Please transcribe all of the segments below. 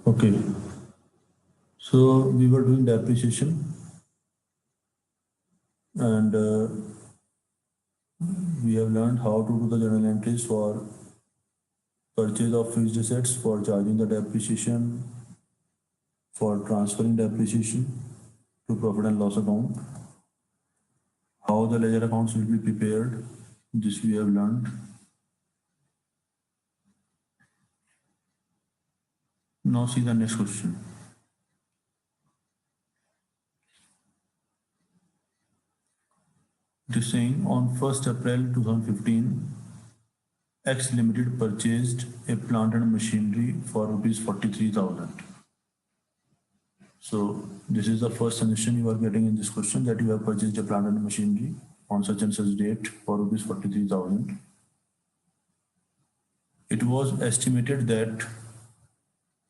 Okay, so we were doing depreciation and we have learned how to do the journal entries for purchase of fixed assets, for charging the depreciation, for transferring depreciation to profit and loss account, how the ledger accounts will be prepared. This we have learned. Now see the next question. It is saying on 1st April 2015, X Limited purchased a plant and machinery for rupees 43,000. So this is the first suggestion you are getting in this question, that you have purchased a plant and machinery on such and such date for rupees 43,000. It was estimated that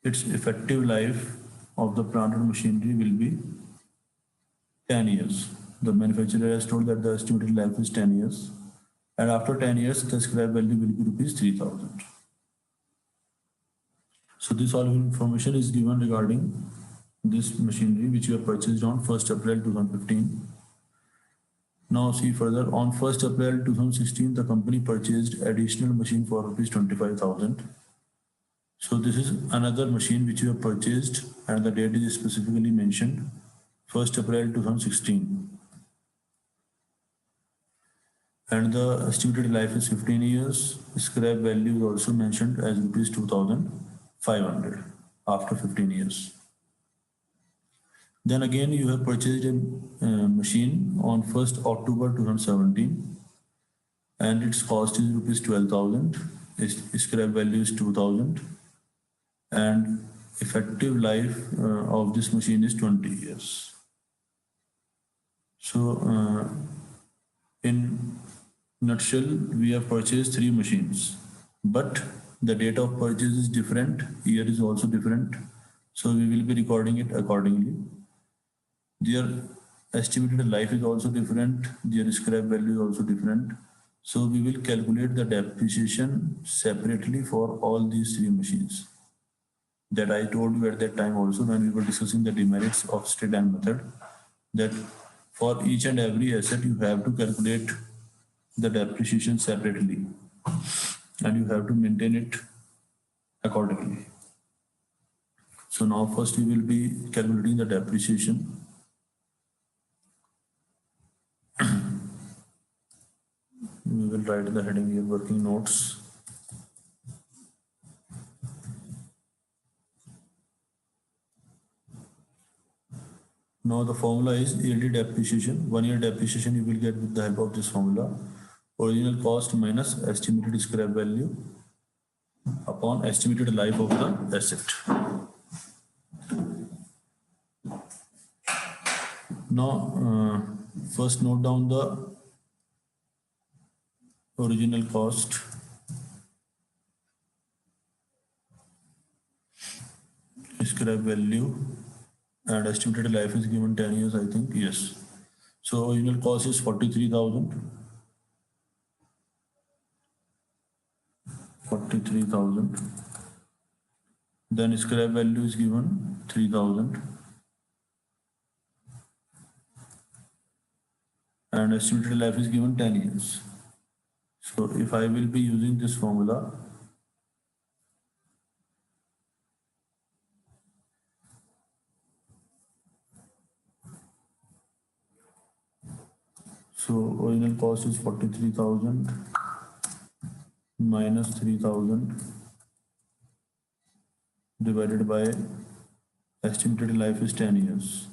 its effective life of the plant and machinery will be 10 years. The manufacturer has told that the estimated life is 10 years, and after 10 years the scrap value will be rupees 3,000. So this all information is given regarding this machinery which you have purchased on 1st April 2015. Now see further, on 1st April 2016, the company purchased additional machine for rupees 25,000. So this is another machine which you have purchased and the date is specifically mentioned, 1st April 2016. And the estimated life is 15 years. Scrap value is also mentioned as rupees 2,500 after 15 years. Then again, you have purchased a machine on 1st October 2017 and its cost is rupees 12,000. Its scrap value is 2,000 and effective life of this machine is 20 years. So in nutshell, we have purchased 3 machines, but the date of purchase is different, year is also different. So we will be recording it accordingly. Their estimated life is also different, their scrap value is also different. So we will calculate the depreciation separately for all these 3 machines. That I told you at that time also when we were discussing the demerits of straight line method, that for each and every asset you have to calculate the depreciation separately and you have to maintain it accordingly. So now first we will be calculating the depreciation. We will write the heading here, working notes. Now the formula is yearly depreciation. 1 year depreciation you will get with the help of this formula. Original cost minus estimated scrap value upon estimated life of the asset. Now first note down the original cost, scrap value, and estimated life is given 10 years, I think. Yes. So original cost is 43,000. 43,000. Then scrap value is given 3,000. And estimated life is given 10 years. So if I will be using this formula, so original cost is 43,000 minus 3,000 divided by estimated life is 10 years.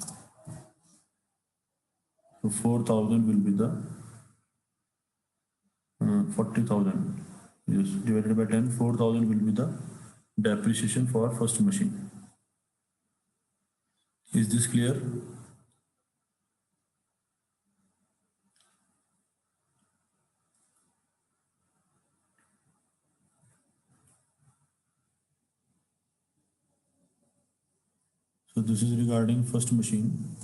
So 4,000 will be the 40,000. Yes, divided by 10, 4,000 will be the depreciation for first machine. Is this clear? So this is regarding first machine.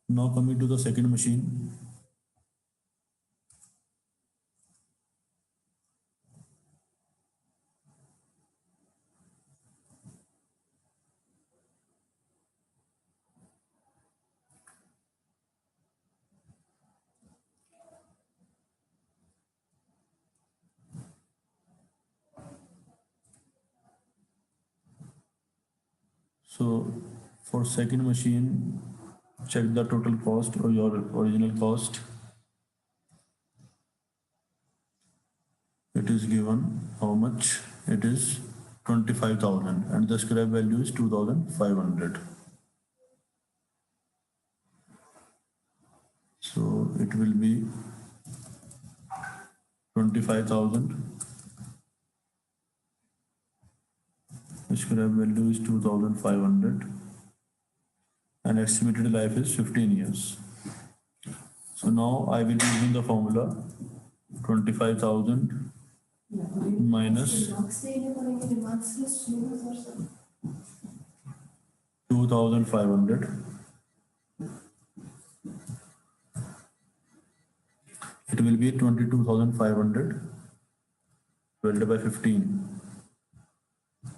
Now coming to the second machine. So for second machine, check the total cost or your original cost. It is given how much? It is 25,000 and the scrap value is 2,500. So it will be 25,000. The scrap value is 2,500 and estimated life is 15 years. So now I will be using the formula 25,000 minus 2,500. It will be 22,500 divided by 15.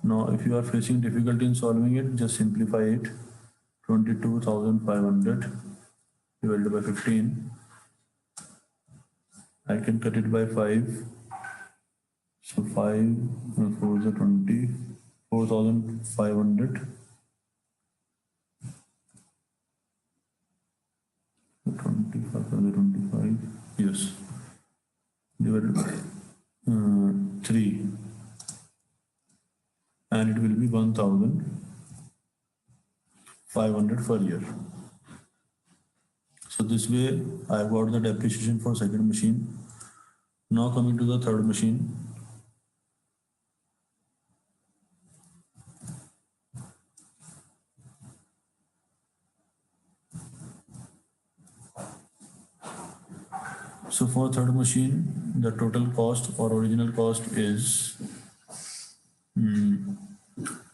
Now if you are facing difficulty in solving it, just simplify it. 22,500 divided by 15. I can cut it by 5. So 5 and 4 is 20. 4,500. 25, yes. Divided by 3. And it will be 1,500 per year. So this way I got the depreciation for second machine. Now coming to the third machine. So for third machine, the total cost or original cost is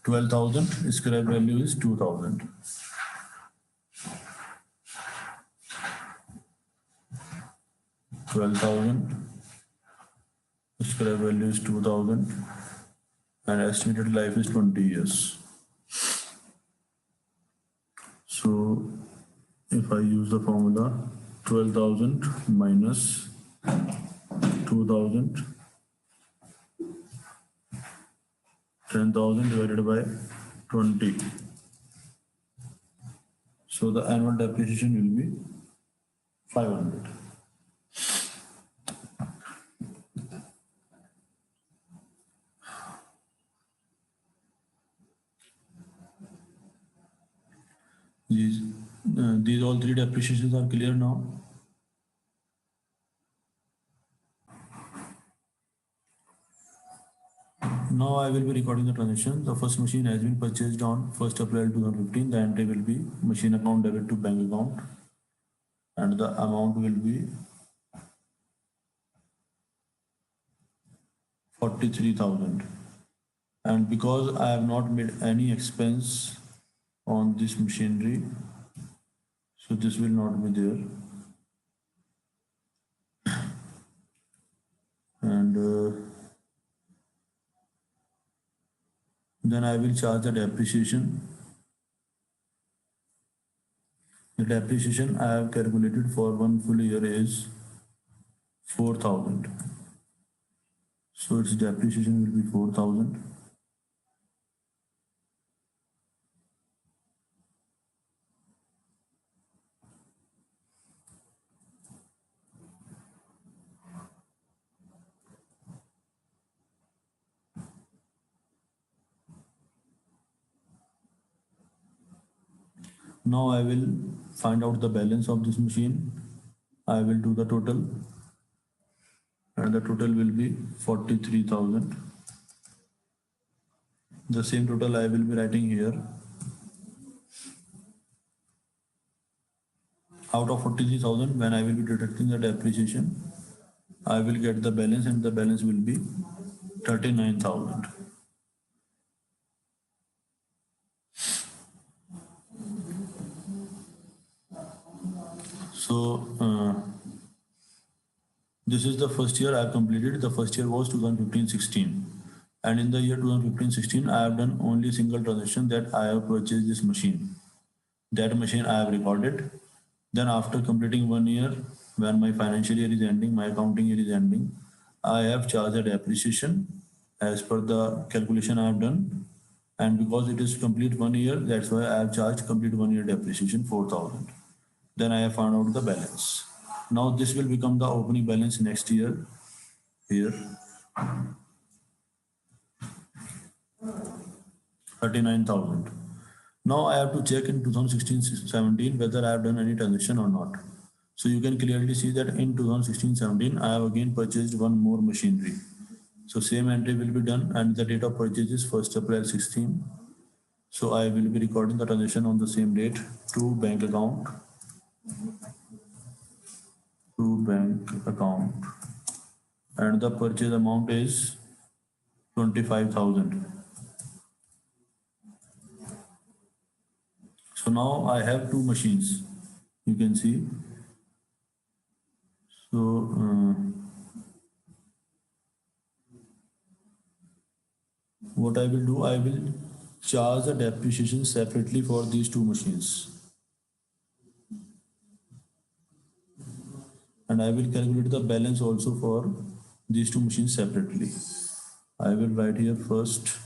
12,000. Scrap value is 2,000. 12,000. Scrap value is 2,000 and estimated life is 20 years. So if I use the formula 12,000 minus 2,000, 10,000 divided by 20. So the annual depreciation will be 500. These all three depreciations are clear now. Now I will be recording the transaction. The first machine has been purchased on 1st April 2015. The entry will be machine account debit to bank account and the amount will be 43,000. And because I have not made any expense on this machinery, so this will not be there. And then I will charge the depreciation. The depreciation I have calculated for one full year is 4,000. So its depreciation will be 4,000. Now I will find out the balance of this machine. I will do the total and the total will be 43,000. The same total I will be writing here. Out of 43,000, when I will be deducting the depreciation, I will get the balance and the balance will be 39,000. So this is the first year I have completed. The first year was 2015-16. And in the year 2015-16, I have done only single transaction, that I have purchased this machine. That machine I have recorded. Then after completing 1 year, when my financial year is ending, my accounting year is ending, I have charged a depreciation as per the calculation I have done. And because it is complete 1 year, that's why I have charged complete 1 year depreciation 4,000. Then I have found out the balance. Now this will become the opening balance next year here, 39,000. Now I have to check in 2016-17 whether I have done any transaction or not. So you can clearly see that in 2016-17 I have again purchased one more machinery. So same entry will be done and the date of purchase is 1st April 16. So I will be recording the transaction on the same date to bank account, and the purchase amount is 25,000. So now I have two machines, you can see. So what I will do, I will charge the depreciation separately for these two machines. And I will calculate the balance also for these two machines separately. I will write here first.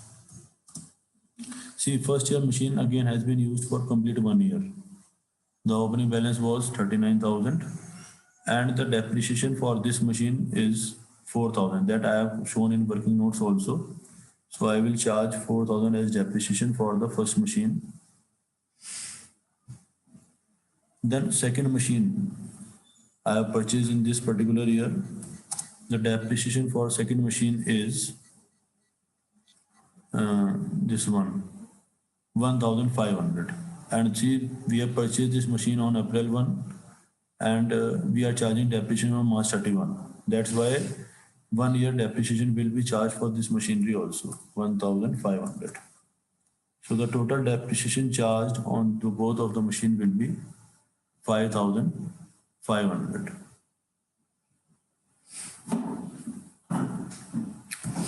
See, first year machine again has been used for complete 1 year. The opening balance was 39,000 and the depreciation for this machine is 4,000 that I have shown in working notes also. So I will charge 4,000 as depreciation for the first machine. Then second machine I have purchased in this particular year. The depreciation for second machine is this one, 1,500. And see, we have purchased this machine on April 1 and we are charging depreciation on March 31. That's why 1 year depreciation will be charged for this machinery also, 1,500. So the total depreciation charged on to both of the machine will be 5,500.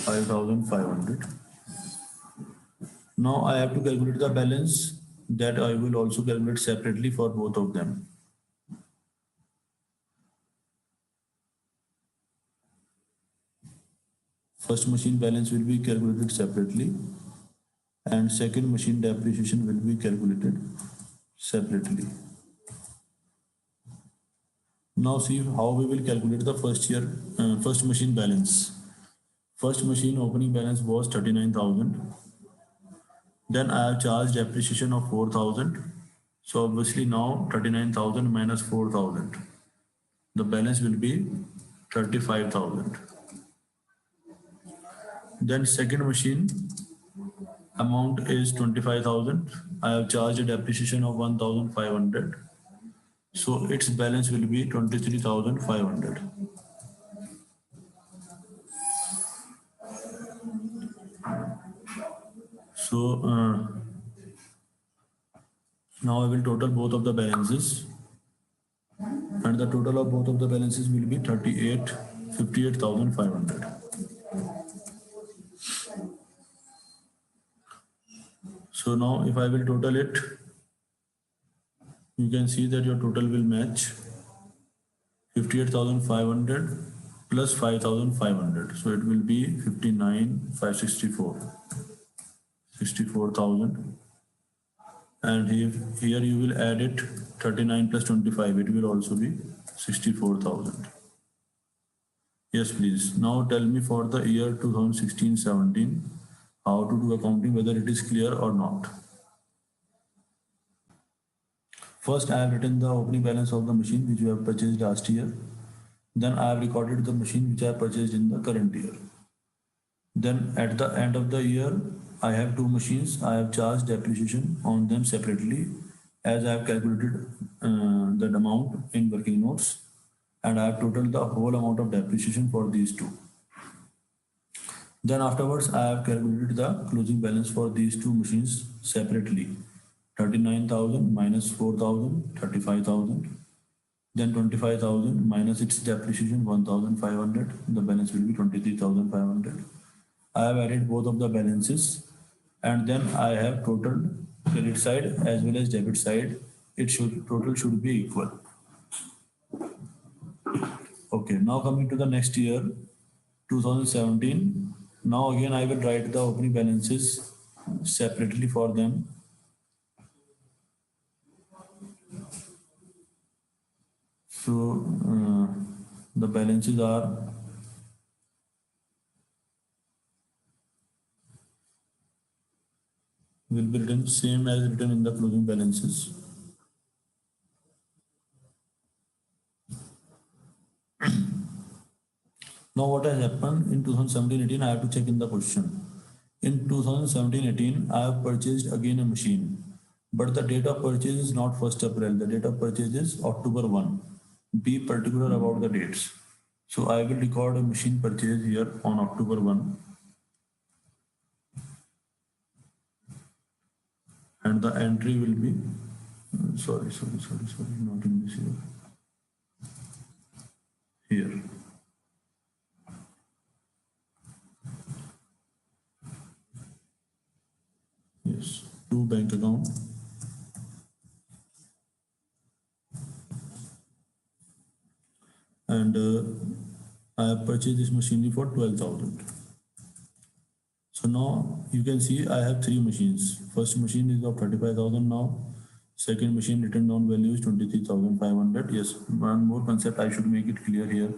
5,500. Now I have to calculate the balance that I will also calculate separately for both of them. First machine balance will be calculated separately and second machine depreciation will be calculated separately. Now see how we will calculate the first machine balance. First machine opening balance was 39,000. Then I have charged depreciation of 4,000. So obviously now 39,000 minus 4,000. The balance will be 35,000. Then second machine amount is 25,000. I have charged a depreciation of 1,500. So its balance will be 23,500. So now I will total both of the balances and the total of both of the balances will be 58,500. So now if I will total it, you can see that your total will match 58,500 plus 5,500. So it will be 59,564, 64,000. And here you will add it 39 plus 25. It will also be 64,000. Yes, please. Now tell me for the year 2016-17, how to do accounting, whether it is clear or not. First, I have written the opening balance of the machine which you have purchased last year. Then I have recorded the machine which I have purchased in the current year. Then at the end of the year, I have two machines. I have charged depreciation on them separately as I have calculated that amount in working notes, and I have totaled the whole amount of depreciation for these two. Then afterwards, I have calculated the closing balance for these two machines separately. 39,000 minus 4,000, 35,000. Then 25,000 minus its depreciation 1,500. The balance will be 23,500. I have added both of the balances and then I have totaled credit side as well as debit side. Total should be equal. Okay, now coming to the next year, 2017. Now again I will write the opening balances separately for them. So the balances are will be written same as written in the closing balances. Now what has happened in 2017-18, I have to check in the question. In 2017-18, I have purchased again a machine, but the date of purchase is not 1st April. The date of purchase is October 1. Be particular about the dates. So I will record a machine purchase here on October 1, and the entry will be, sorry, not in this here. Here. Yes, to bank account. And I have purchased this machinery for 12,000. So now you can see I have three machines. First machine is of 35,000 now. Second machine written down value is 23,500. Yes, one more concept I should make it clear here,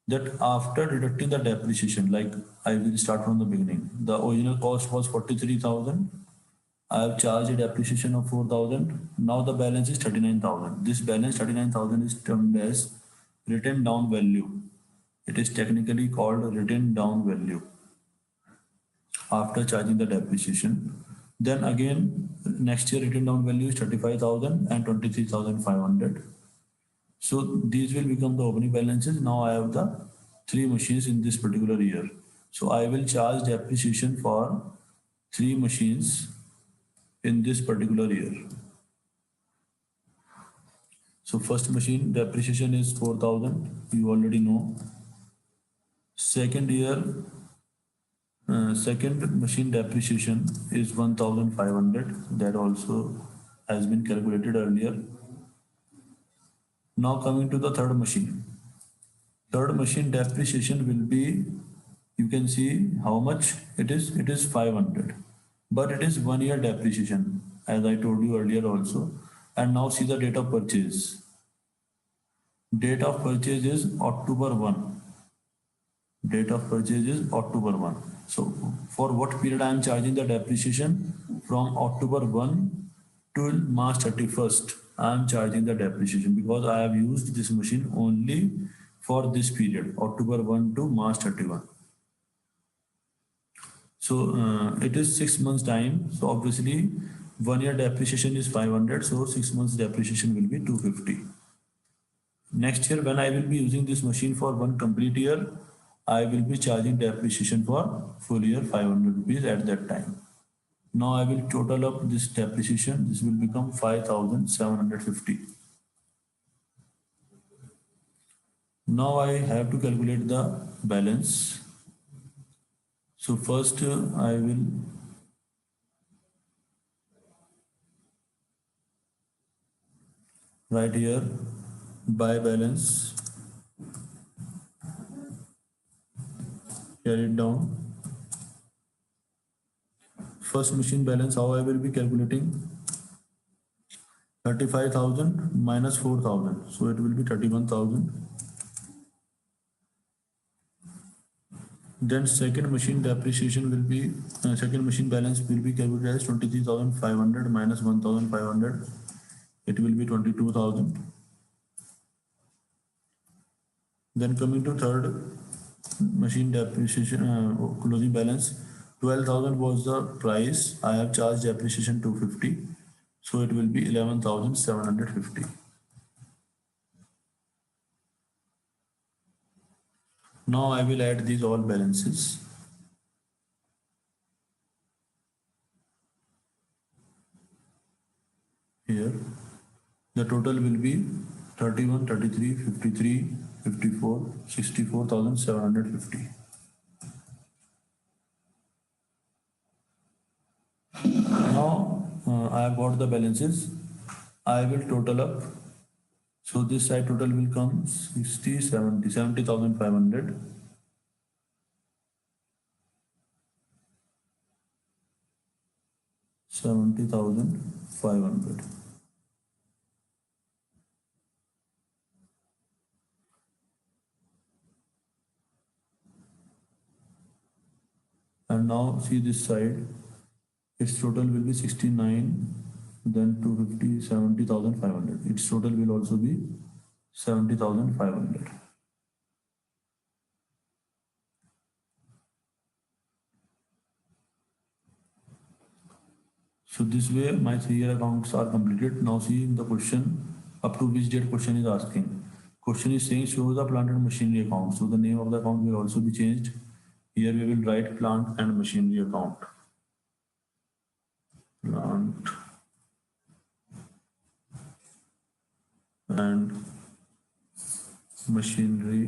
that after deducting the depreciation, like I will start from the beginning. The original cost was 43,000. I have charged a depreciation of 4,000. Now the balance is 39,000. This balance 39,000 is termed as written down value. It is technically called written down value after charging the depreciation. Then again, next year written down value is 35,000 and 23,500. So these will become the opening balances. Now I have the three machines in this particular year. So I will charge depreciation for three machines in this particular year. So first machine depreciation is 4,000. You already know. Second year, second machine depreciation is 1,500. That also has been calculated earlier. Now coming to the third machine. Third machine depreciation will be, you can see how much it is. It is 500. But it is 1 year depreciation, as I told you earlier also. And now see the date of purchase. Date of purchase is October 1. Date of purchase is October 1. So for what period I am charging the depreciation? From October 1 till March 31st, I am charging the depreciation because I have used this machine only for this period, October 1 to March 31. So it is 6 months time. So obviously 1 year depreciation is 500. So 6 months depreciation will be 250. Next year, when I will be using this machine for one complete year, I will be charging depreciation for full year 500 rupees at that time. Now I will total up this depreciation. This will become 5,750. Now I have to calculate the balance. So first I will write here buy balance, carry it down. First machine balance, how I will be calculating? 35,000 minus 4,000. So it will be 31,000. Then second machine depreciation will be, second machine balance will be calculated as 23,500 minus 1,500. It will be 22,000. Then coming to third machine depreciation closing balance, 12,000 was the price. I have charged depreciation 250. So it will be 11,750. Now I will add these all balances. Here, the total will be 31, 33, 53, 54, 64,750. Now I have got the balances. I will total up. So this side total will come 60, 70, 70,500. 70,500. And now see this side, its total will be 69, then 250, 70,500. Its total will also be 70,500. So this way my 3-year accounts are completed. Now see the question, up to which date question is asking. Question is saying show the plant and machinery account. So the name of the account will also be changed. Here we will write plant and machinery account. Plant and machinery